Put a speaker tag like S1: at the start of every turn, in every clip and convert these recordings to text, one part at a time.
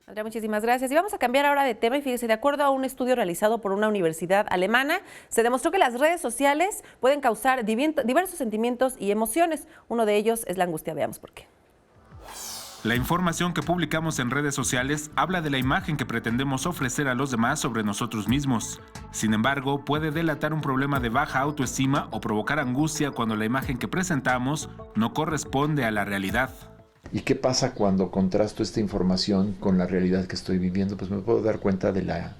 S1: Andrea, muchísimas gracias. Y vamos a cambiar ahora de tema y fíjese, de acuerdo a un estudio realizado por una universidad alemana, se demostró que las redes sociales pueden causar diversos sentimientos y emociones. Uno de ellos es la angustia. Veamos por qué.
S2: La información que publicamos en redes sociales habla de la imagen que pretendemos ofrecer a los demás sobre nosotros mismos. Sin embargo, puede delatar un problema de baja autoestima o provocar angustia cuando la imagen que presentamos no corresponde a la realidad.
S3: ¿Y qué pasa cuando contrasto esta información con la realidad que estoy viviendo? Pues me puedo dar cuenta de la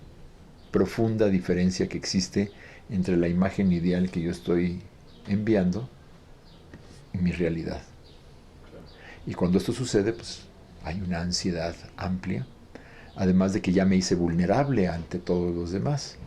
S3: profunda diferencia que existe entre la imagen ideal que yo estoy enviando y mi realidad. Y cuando esto sucede, pues hay una ansiedad amplia, además de que ya me hice vulnerable ante todos los demás.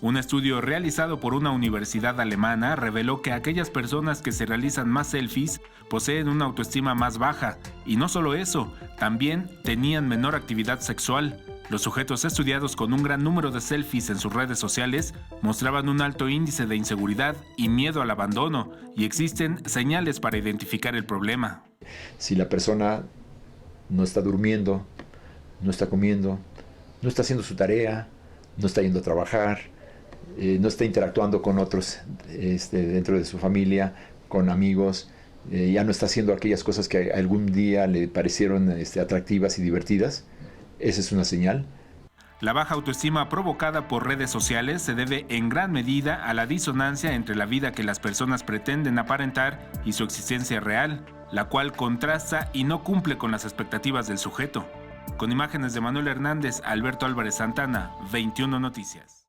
S2: Un estudio realizado por una universidad alemana reveló que aquellas personas que se realizan más selfies poseen una autoestima más baja. Y no solo eso, también tenían menor actividad sexual. Los sujetos estudiados con un gran número de selfies en sus redes sociales mostraban un alto índice de inseguridad y miedo al abandono, y existen señales para identificar el problema.
S3: Si la persona no está durmiendo, no está comiendo, no está haciendo su tarea, no está yendo a trabajar, no está interactuando con otros dentro de su familia, con amigos, ya no está haciendo aquellas cosas que algún día le parecieron atractivas y divertidas, esa es una señal.
S2: La baja autoestima provocada por redes sociales se debe en gran medida a la disonancia entre la vida que las personas pretenden aparentar y su existencia real, la cual contrasta y no cumple con las expectativas del sujeto. Con imágenes de Manuel Hernández, Alberto Álvarez Santana, 21 Noticias.